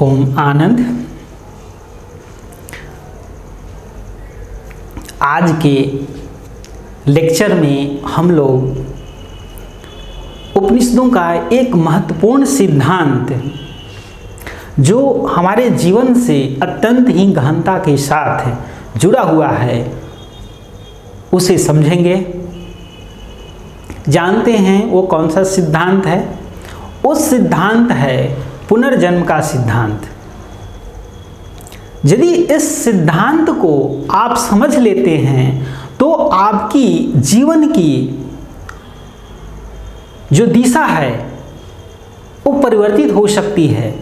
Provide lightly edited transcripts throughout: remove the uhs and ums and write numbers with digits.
ओम आनंद। आज के लेक्चर में हम लोग उपनिषदों का एक महत्वपूर्ण सिद्धांत जो हमारे जीवन से अत्यंत ही गहनता के साथ जुड़ा हुआ है उसे समझेंगे। जानते हैं वो कौन सा सिद्धांत है? वो सिद्धांत है पुनर्जन्म का सिद्धांत। यदि इस सिद्धांत को आप समझ लेते हैं तो आपकी जीवन की जो दिशा है वो परिवर्तित हो सकती है।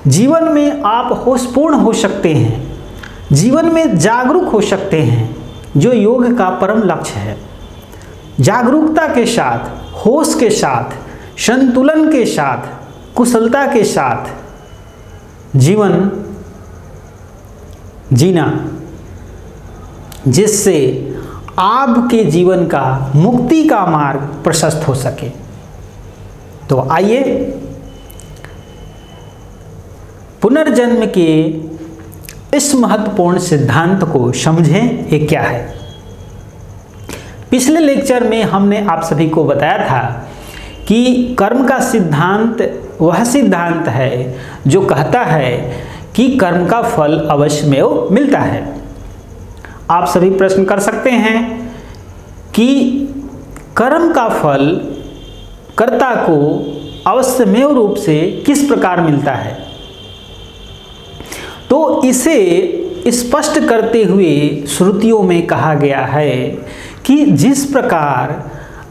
जीवन में आप होशपूर्ण हो सकते हैं, जीवन में जागरूक हो सकते हैं, जो योग का परम लक्ष्य है। जागरूकता के साथ, होश के साथ, संतुलन के साथ, कुशलता के साथ जीवन जीना, जिससे आपके जीवन का मुक्ति का मार्ग प्रशस्त हो सके। तो आइए पुनर्जन्म के इस महत्वपूर्ण सिद्धांत को समझें, ये क्या है। पिछले लेक्चर में हमने आप सभी को बताया था कि कर्म का सिद्धांत वह सिद्धांत है जो कहता है कि कर्म का फल अवश्यमेव मिलता है। आप सभी प्रश्न कर सकते हैं कि कर्म का फल कर्ता को अवश्यमेव रूप से किस प्रकार मिलता है। तो इसे स्पष्ट करते हुए श्रुतियों में कहा गया है कि जिस प्रकार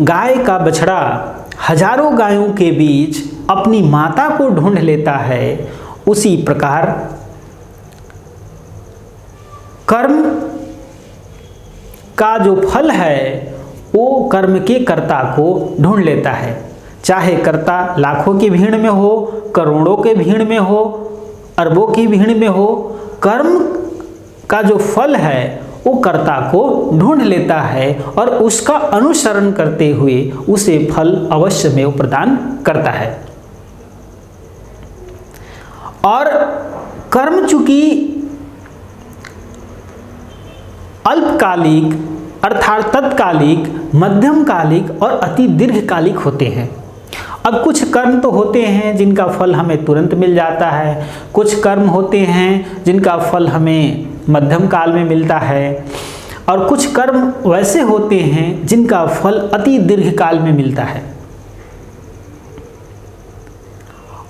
गाय का बछड़ा हजारों गायों के बीच अपनी माता को ढूंढ लेता है, उसी प्रकार कर्म का जो फल है वो कर्म के कर्ता को ढूंढ लेता है। चाहे कर्ता लाखों की भीड़ में हो, करोड़ों के भीड़ में हो, अरबों की भीड़ में हो, कर्म का जो फल है वो कर्ता को ढूंढ लेता है और उसका अनुसरण करते हुए उसे फल अवश्य में प्रदान करता है। और कर्म चूंकि अल्पकालिक अर्थात तत्कालिक, मध्यमकालिक और अति दीर्घकालिक होते हैं। अब कुछ कर्म तो होते हैं जिनका फल हमें तुरंत मिल जाता है, कुछ कर्म होते हैं जिनका फल हमें मध्यम काल में मिलता है, और कुछ कर्म वैसे होते हैं जिनका फल अति दीर्घ काल में मिलता है।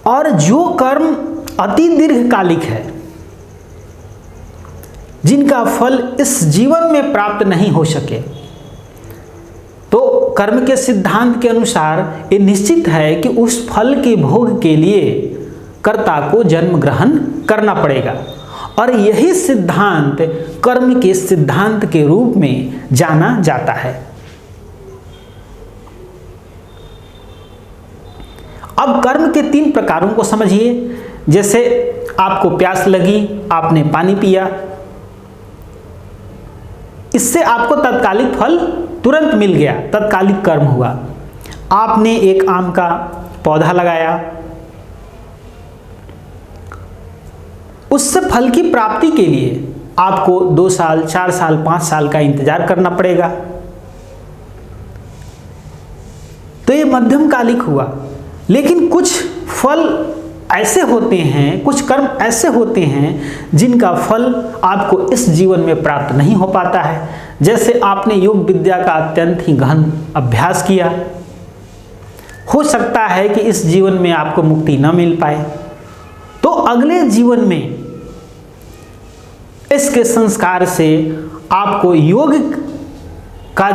और जो कर्म अति दीर्घकालिक है, जिनका फल इस जीवन में प्राप्त नहीं हो सके, तो कर्म के सिद्धांत के अनुसार ये निश्चित है कि उस फल के भोग के लिए कर्ता को जन्म ग्रहण करना पड़ेगा। और यही सिद्धांत कर्म के सिद्धांत के रूप में जाना जाता है। अब कर्म के 3 प्रकारों को समझिए। जैसे आपको प्यास लगी, आपने पानी पिया, इससे आपको तत्कालिक फल तुरंत मिल गया, तत्कालिक कर्म हुआ। आपने एक आम का पौधा लगाया, उससे फल की प्राप्ति के लिए आपको 2 साल, 4 साल, 5 साल का इंतजार करना पड़ेगा। तो ये मध्यमकालिक हुआ। लेकिन कुछ फल ऐसे होते हैं, कुछ कर्म ऐसे होते हैं जिनका फल आपको इस जीवन में प्राप्त नहीं हो पाता है। जैसे आपने योग विद्या का अत्यंत ही गहन अभ्यास किया, हो सकता है कि इस जीवन में आपको मुक्ति न मिल पाए, तो अगले जीवन में इसके संस्कार से आपको योग का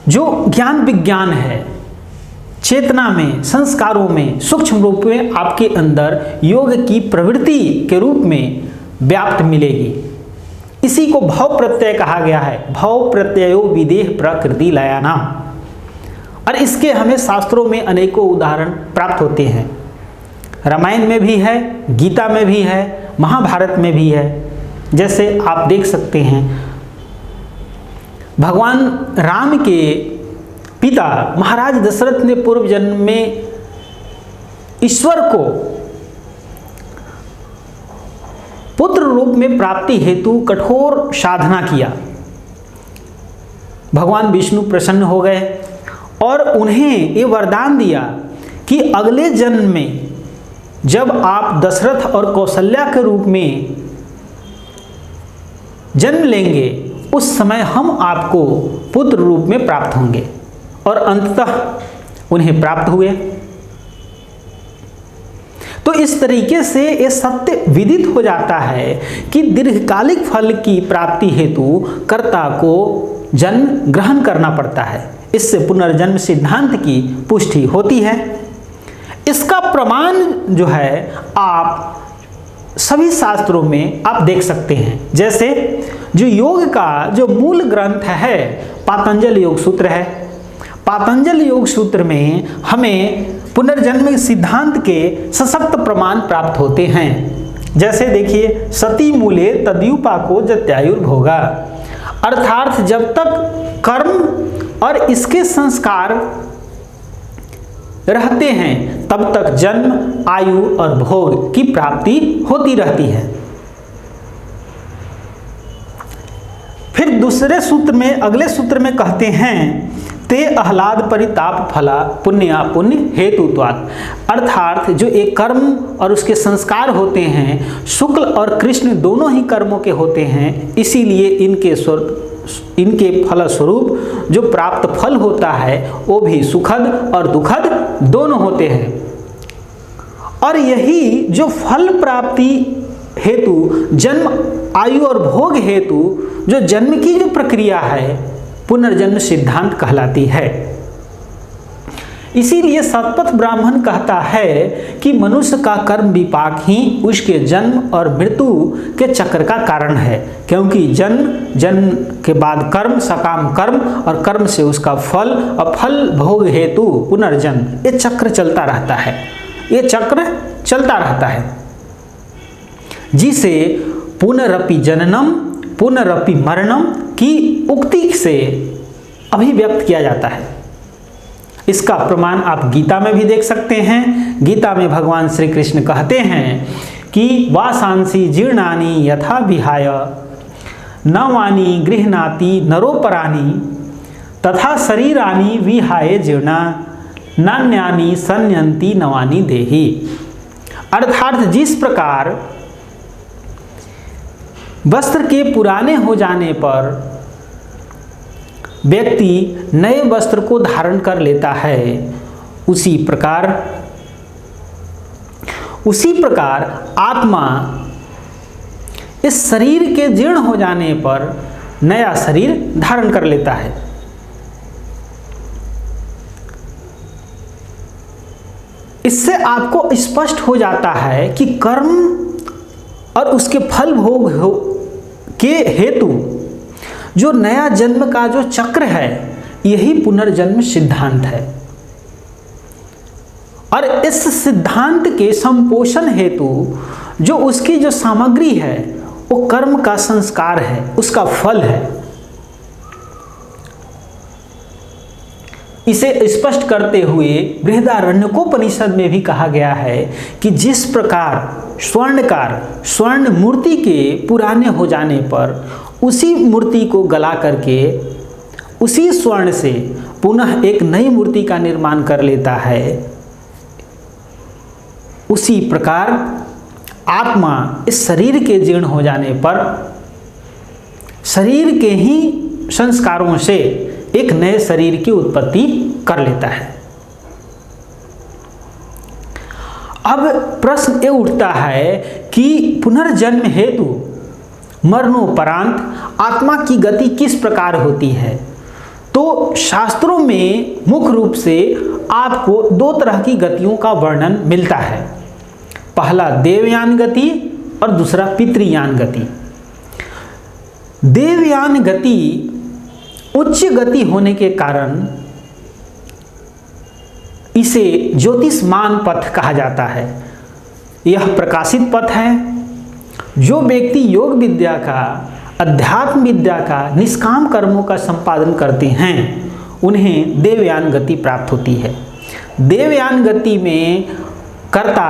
जो ज्ञान विज्ञान है, चेतना में, संस्कारों में सूक्ष्म रूप में आपके अंदर योग की प्रवृत्ति के रूप में व्याप्त मिलेगी। इसी को भाव प्रत्यय कहा गया है। भाव प्रत्ययो विदेह प्रकृति लयानाम। और इसके हमें शास्त्रों में अनेकों उदाहरण प्राप्त होते हैं। रामायण में भी है, गीता में भी है, महाभारत में भी है। जैसे आप देख सकते हैं भगवान राम के पिता महाराज दशरथ ने पूर्व जन्म में ईश्वर को पुत्र रूप में प्राप्ति हेतु कठोर साधना किया। भगवान विष्णु प्रसन्न हो गए और उन्हें ये वरदान दिया कि अगले जन्म में जब आप दशरथ और कौशल्या के रूप में जन्म लेंगे उस समय हम आपको पुत्र रूप में प्राप्त होंगे, और अंततः उन्हें प्राप्त हुए। तो इस तरीके से ये सत्य विदित हो जाता है कि दीर्घकालिक फल की प्राप्ति हेतु कर्ता को जन्म ग्रहण करना पड़ता है। इससे पुनर्जन्म सिद्धांत की पुष्टि होती है। इसका प्रमाण जो है आप सभी शास्त्रों में आप देख सकते हैं। जैसे जो योग का जो मूल ग्रंथ है पातंजल योग सूत्र है। पातंजल योग सूत्र में हमें पुनर्जन्म सिद्धांत के सशक्त प्रमाण प्राप्त होते हैं। जैसे देखिए, सती मूले तद्युपाको जत्यायुर्भोगा, अर्थात जब तक कर्म और इसके संस्कार रहते हैं तब तक जन्म, आयु और भोग की प्राप्ति होती रहती है। फिर दूसरे सूत्र में, अगले सूत्र में कहते हैं ते आह्लाद परिताप फला पुण्य पुण्य हेतुत्वात्, अर्थात जो एक कर्म और उसके संस्कार होते हैं शुक्ल और कृष्ण दोनों ही कर्मों के होते हैं, इसीलिए इनके फलस्वरूप जो प्राप्त फल होता है वो भी सुखद और दुखद दोनों होते हैं। और यही जो फल प्राप्ति हेतु जन्म, आयु और भोग हेतु जो जन्म की जो प्रक्रिया है पुनर्जन्म सिद्धांत कहलाती है। इसीलिए शतपथ ब्राह्मण कहता है कि मनुष्य का कर्म विपाक ही उसके जन्म और मृत्यु के चक्र का कारण है, क्योंकि जन्म के बाद कर्म, सकाम कर्म और कर्म से उसका फल और फल भोग हेतु पुनर्जन्म, ये चक्र चलता रहता है। ये चक्र चलता रहता है जिसे पुनरपि जननम पुनरपि मरणम की उक्ति से अभिव्यक्त किया जाता है। इसका प्रमाण आप गीता में भी देख सकते हैं। गीता में भगवान श्री कृष्ण कहते हैं कि वासांसी जीर्णानि यथा विहाय नवानि गृह्णाति नरोपराणि तथा शरीरानि विहाय जीर्णा नान्यानि संयन्ति नवानि देहि, अर्थात जिस प्रकार वस्त्र के पुराने हो जाने पर व्यक्ति नए वस्त्र को धारण कर लेता है, उसी प्रकार आत्मा इस शरीर के जीर्ण हो जाने पर नया शरीर धारण कर लेता है। इससे आपको स्पष्ट हो जाता है कि कर्म और उसके फल भोग के हेतु जो नया जन्म का जो चक्र है यही पुनर्जन्म सिद्धांत है। और इस सिद्धांत के संपोषण हेतु जो उसकी जो सामग्री है वो कर्म का संस्कार है, उसका फल है। इसे स्पष्ट करते हुए बृहदारण्यकोपनिषद में भी कहा गया है कि जिस प्रकार स्वर्ण मूर्ति के पुराने हो जाने पर उसी मूर्ति को गला करके उसी स्वर्ण से पुनः एक नई मूर्ति का निर्माण कर लेता है, उसी प्रकार आत्मा इस शरीर के जीर्ण हो जाने पर शरीर के ही संस्कारों से एक नए शरीर की उत्पत्ति कर लेता है। अब प्रश्न ये उठता है कि पुनर्जन्म हेतु मरणोपरांत आत्मा की गति किस प्रकार होती है। तो शास्त्रों में मुख्य रूप से आपको दो तरह की गतियों का वर्णन मिलता है। पहला देवयान गति और दूसरा पितृयान गति। देवयान गति उच्च गति होने के कारण इसे ज्योतिष्मान पथ कहा जाता है। यह प्रकाशित पथ है। जो व्यक्ति योग विद्या का, अध्यात्म विद्या का, निष्काम कर्मों का संपादन करते हैं उन्हें देवयान गति प्राप्त होती है। देवयान गति में कर्ता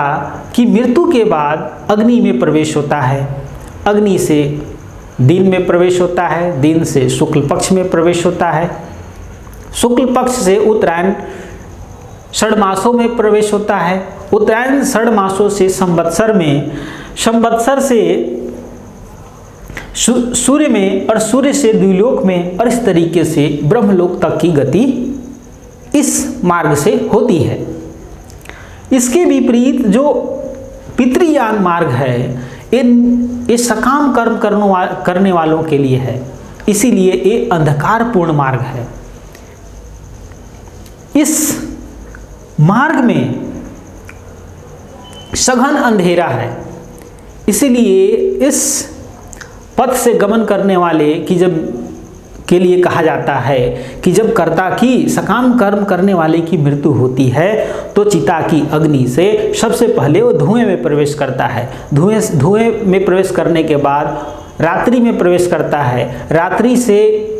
की मृत्यु के बाद अग्नि में प्रवेश होता है, अग्नि से दिन में प्रवेश होता है, दिन से शुक्ल पक्ष में प्रवेश होता है, शुक्ल पक्ष से उत्तरायण षड्मासों में प्रवेश होता है, उत्तरायण षड्मासों से संवत्सर में, संवत्सर से सूर्य में और सूर्य से द्विलोक में, और इस तरीके से ब्रह्मलोक तक की गति इस मार्ग से होती है। इसके विपरीत जो पितृयान मार्ग है ये सकाम कर्म करने वालों के लिए है, इसीलिए ये अंधकारपूर्ण मार्ग है। इस मार्ग में सघन अंधेरा है, इसीलिए इस पथ से गमन करने वाले की जब के लिए कहा जाता है कि जब कर्ता की सकाम कर्म करने वाले की मृत्यु होती है तो चिता की अग्नि से सबसे पहले वो धुएं में प्रवेश करता है, धुएं में प्रवेश करने के बाद रात्रि में प्रवेश करता है, रात्रि से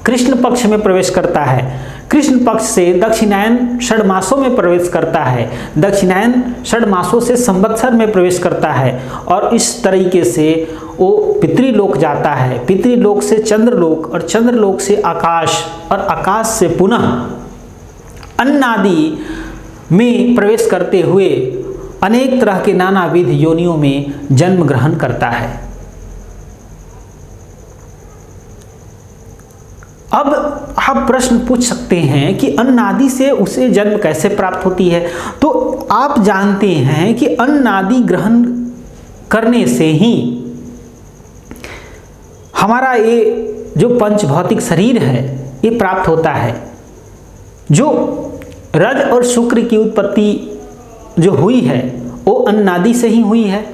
कृष्ण पक्ष में प्रवेश करता है, कृष्ण पक्ष से दक्षिणायन षड्मासों में प्रवेश करता है, दक्षिणायन षड्मासों से संवत्सर में प्रवेश करता है, और इस तरीके से वो पितृलोक जाता है, पितृलोक से चंद्रलोक और चंद्रलोक से आकाश और आकाश से पुनः अन्नादि में प्रवेश करते हुए अनेक तरह के नानाविध योनियों में जन्म ग्रहण करता है। अब आप प्रश्न पूछ सकते हैं कि अन्नादि से उसे जन्म कैसे प्राप्त होती है, तो आप जानते हैं कि अन्नादि ग्रहण करने से ही हमारा ये जो पंचभौतिक शरीर है ये प्राप्त होता है। जो रज और शुक्र की उत्पत्ति जो हुई है वो अन्नादि से ही हुई है।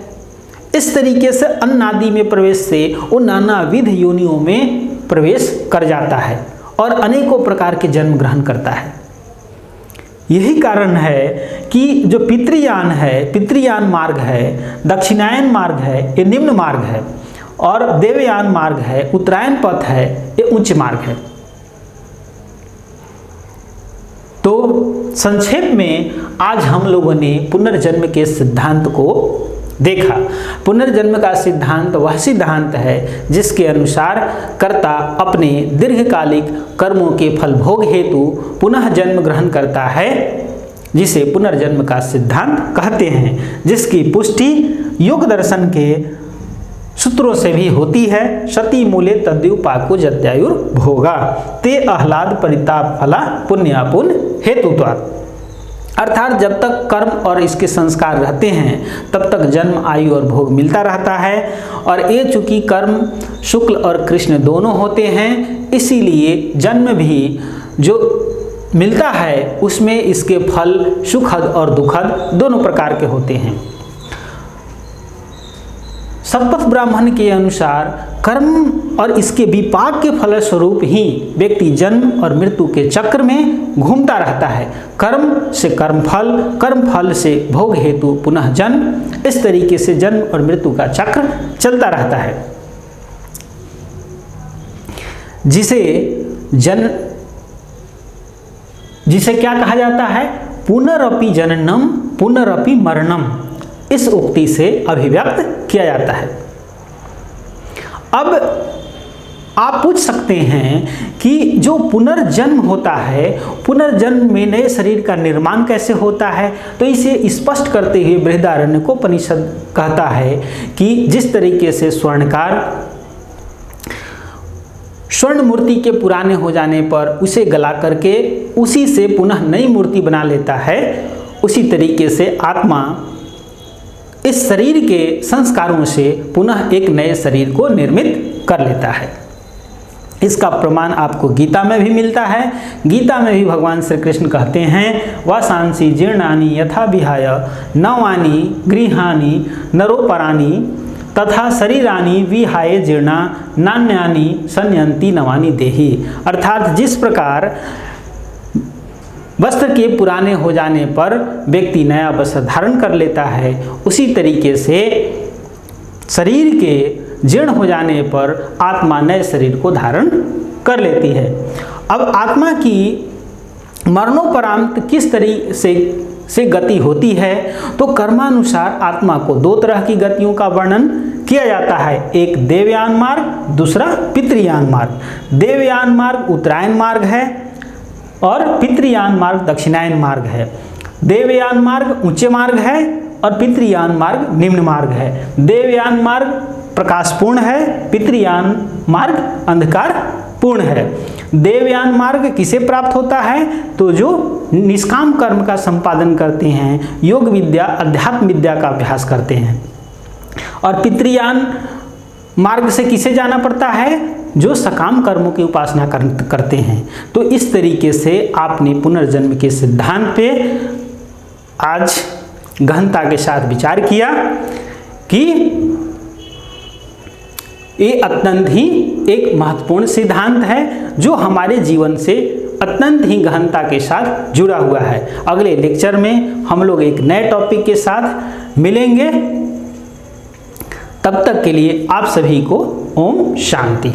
इस तरीके से अन्नादि में प्रवेश से वो नानाविध योनियों में प्रवेश कर जाता है और अनेकों प्रकार के जन्म ग्रहण करता है। यही कारण है कि जो पितृयान है, पितृयान मार्ग है, दक्षिणायन मार्ग है ये निम्न मार्ग है, और देवयान मार्ग है, उत्तरायण पथ है ये उच्च मार्ग है। तो संक्षेप में आज हम लोगों ने पुनर्जन्म के सिद्धांत को देखा। पुनर्जन्म का सिद्धांत वह सिद्धांत है जिसके अनुसार कर्ता अपने दीर्घकालिक कर्मों के फल भोग हेतु पुनः जन्म ग्रहण करता है, जिसे पुनर्जन्म का सिद्धांत कहते हैं, जिसकी पुष्टि योग दर्शन के सूत्रों से भी होती है। सती मूले तद्युपाको जत्यायुर्भोगा ते आह्लाद परिताप फला पुण्यापुन हेतुत्वात्। अर्थात जब तक कर्म और इसके संस्कार रहते हैं तब तक जन्म, आयु और भोग मिलता रहता है। और ये चूंकि कर्म शुक्ल और कृष्ण दोनों होते हैं, इसीलिए जन्म भी जो मिलता है उसमें इसके फल सुखद और दुखद दोनों प्रकार के होते हैं। सतपथ ब्राह्मण के अनुसार कर्म और इसके विपाक के फलस्वरूप ही व्यक्ति जन्म और मृत्यु के चक्र में घूमता रहता है। कर्म से कर्मफल, कर्मफल से भोग हेतु पुनः जन्म, इस तरीके से जन्म और मृत्यु का चक्र चलता रहता है, जिसे क्या कहा जाता है, पुनरपि जननम पुनरपि मरणम, इस उक्ति से अभिव्यक्त किया जाता है। अब आप पूछ सकते हैं कि जो पुनर्जन्म होता है, पुनर्जन्म में नए शरीर का निर्माण कैसे होता है, तो इसे स्पष्ट करते हुए बृहदारण्यकोपनिषद कहता है कि जिस तरीके से स्वर्णकार स्वर्ण मूर्ति के पुराने हो जाने पर उसे गला करके उसी से पुनः नई मूर्ति बना लेता है, उसी तरीके से आत्मा इस शरीर के संस्कारों से पुनः एक नए शरीर को निर्मित कर लेता है। इसका प्रमाण आपको गीता में भी मिलता है। गीता में भी भगवान श्री कृष्ण कहते हैं, वासांसी जीर्णानि यथा विहाय नवानि गृहाणि नरोपराणि तथा शरीरानि विहाय जीर्णा नान्यानि संयंति नवानि देहि। अर्थात जिस प्रकार वस्त्र के पुराने हो जाने पर व्यक्ति नया वस्त्र धारण कर लेता है, उसी तरीके से शरीर के जीर्ण हो जाने पर आत्मा नए शरीर को धारण कर लेती है। अब आत्मा की मरणोपरांत किस तरीके से से गति होती है, तो कर्मानुसार आत्मा को दो तरह की गतियों का वर्णन किया जाता है, एक देवयान मार्ग, दूसरा पितृयान मार्ग। देवयान मार्ग उत्तरायण मार्ग है और पितृयान मार्ग दक्षिणायन मार्ग है। देवयान मार्ग उच्च मार्ग है और पितृयान मार्ग निम्न मार्ग है। देवयान मार्ग प्रकाशपूर्ण है, पितृयान मार्ग अंधकारपूर्ण है। देवयान मार्ग किसे प्राप्त होता है? तो जो निष्काम कर्म का संपादन करते हैं, योग विद्या अध्यात्म विद्या का अभ्यास करते हैं। और पितृयान मार्ग से किसे जाना पड़ता है? जो सकाम कर्मों की उपासना करते हैं। तो इस तरीके से आपने पुनर्जन्म के सिद्धांत पे आज गहनता के साथ विचार किया कि ये अत्यंत ही एक महत्वपूर्ण सिद्धांत है जो हमारे जीवन से अत्यंत ही गहनता के साथ जुड़ा हुआ है। अगले लेक्चर में हम लोग एक नए टॉपिक के साथ मिलेंगे। तब तक के लिए आप सभी को ओम शांति।